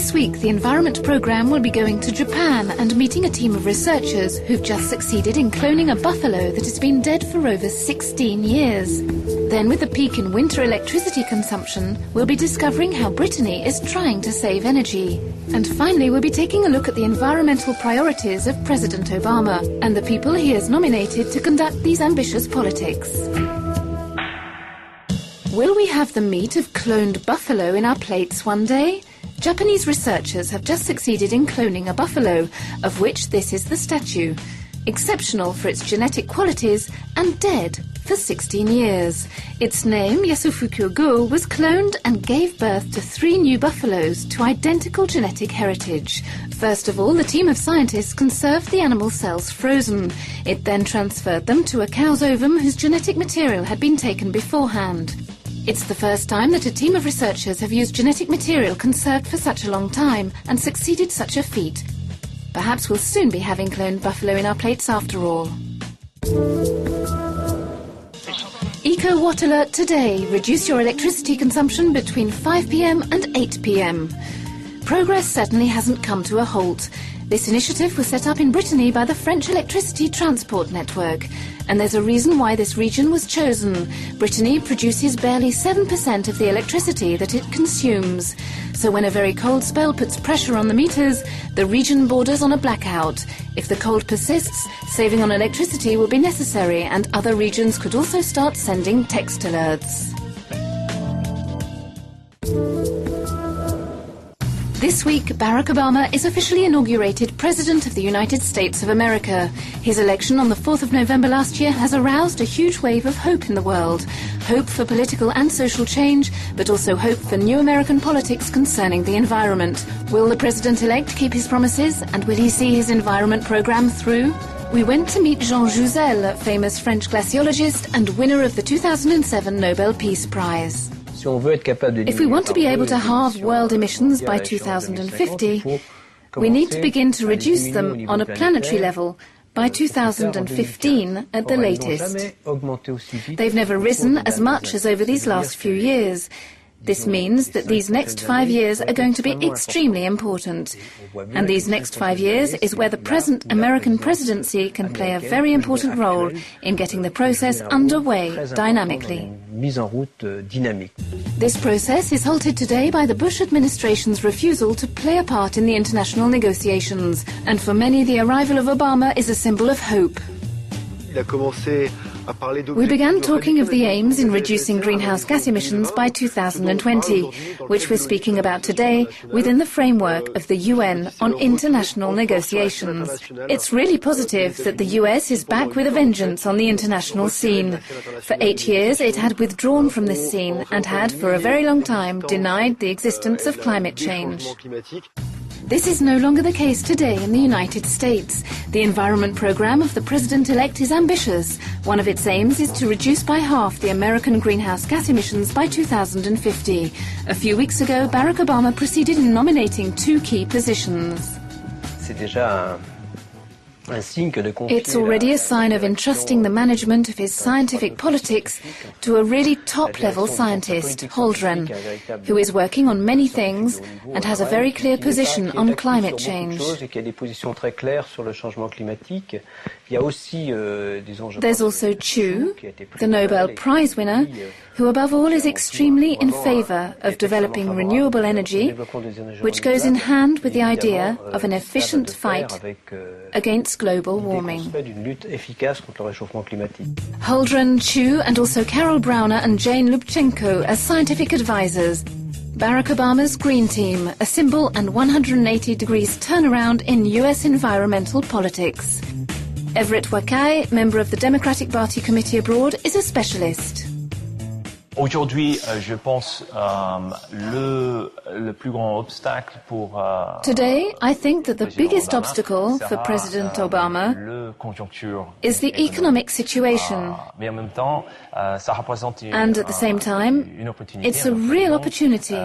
This week, the Environment Programme will be going to Japan and meeting a team of researchers who've just succeeded in cloning a buffalo that has been dead for over 16 years. Then, with the peak in winter electricity consumption, we'll be discovering how Brittany is trying to save energy. And finally, we'll be taking a look at the environmental priorities of President Obama and the people he has nominated to conduct these ambitious politics. Will we have the meat of cloned buffalo in our plates one day? Japanese researchers have just succeeded in cloning a buffalo, of which this is the statue. Exceptional for its genetic qualities and dead for 16 years. Its name, Yasufuku-go, was cloned and gave birth to 3 new buffaloes to identical genetic heritage. First of all, the team of scientists conserved the animal cells frozen. It then transferred them to a cow's ovum whose genetic material had been taken beforehand. It's the first time that a team of researchers have used genetic material conserved for such a long time and succeeded such a feat. Perhaps we'll soon be having cloned buffalo in our plates after all. Eco Watt Alert today. Reduce your electricity consumption between 5 p.m. and 8 p.m. Progress certainly hasn't come to a halt. This initiative was set up in Brittany by the French Electricity Transport Network. And there's a reason why this region was chosen. Brittany produces barely 7% of the electricity that it consumes. So when a very cold spell puts pressure on the meters, the region borders on a blackout. If the cold persists, saving on electricity will be necessary, and other regions could also start sending text alerts. This week, Barack Obama is officially inaugurated President of the United States of America. His election on the 4th of November last year has aroused a huge wave of hope in the world. Hope for political and social change, but also hope for new American politics concerning the environment. Will the President-elect keep his promises, and will he see his environment program through? We went to meet Jean Jouzel, famous French glaciologist and winner of the 2007 Nobel Peace Prize. If we want to be able to halve world emissions by 2050, we need to begin to reduce them on a planetary level by 2015 at the latest. They've never risen as much as over these last few years. This means that these next 5 years are going to be extremely important. And these next 5 years is where the present American presidency can play a very important role in getting the process underway dynamically. This process is halted today by the Bush administration's refusal to play a part in the international negotiations. And for many, the arrival of Obama is a symbol of hope. We began talking of the aims in reducing greenhouse gas emissions by 2020, which we're speaking about today within the framework of the UN on international negotiations. It's really positive that the US is back with a vengeance on the international scene. For 8 years, it had withdrawn from this scene and had, for a very long time, denied the existence of climate change. This is no longer the case today in the United States. The environment program of the president-elect is ambitious. One of its aims is to reduce by half the American greenhouse gas emissions by 2050. A few weeks ago, Barack Obama proceeded in nominating 2 key positions. It's already a sign of entrusting the management of his scientific politics to a really top-level scientist, Holdren, who is working on many things and has a very clear position on climate change. There's also Chu, the Nobel Prize winner, who above all is extremely in favor of developing renewable energy, which goes in hand with the idea of an efficient fight against global warming. Holdren, Chu, and also Carol Browner and Jane Lubchenco as scientific advisors. Barack Obama's Green Team, a symbol and 180 degrees turnaround in US environmental politics. Everett Wakai, member of the Democratic Party Committee Abroad, is a specialist. Aujourd'hui, je pense le plus grand obstacle pour Today, I think that the biggest obstacle for President Obama is the economic situation. And at the same time, it's a real opportunity.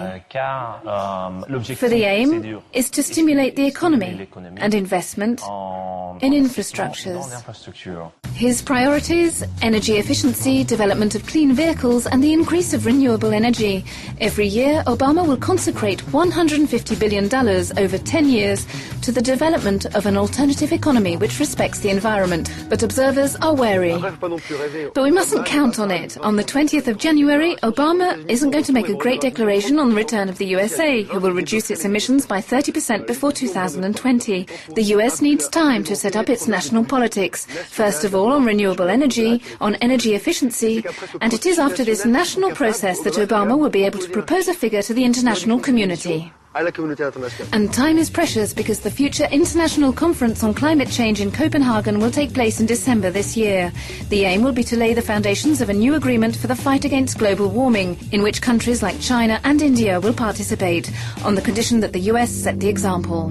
For the aim is to stimulate the economy and investment in infrastructures. His priorities: energy efficiency, development of clean vehicles and the increase of renewable energy. Every year, Obama will consecrate $150 billion over 10 years to the development of an alternative economy which respects the environment. But observers are wary. But we mustn't count on it. On the 20th of January, Obama isn't going to make a great declaration on the return of the USA, who will reduce its emissions by 30% before 2020. The US needs time to set up its national politics. First of all, on renewable energy, on energy efficiency, and it is after this national process that Obama will be able to propose a figure to the international community. And time is precious because the future International Conference on Climate Change in Copenhagen will take place in December this year. The aim will be to lay the foundations of a new agreement for the fight against global warming, in which countries like China and India will participate, on the condition that the US set the example.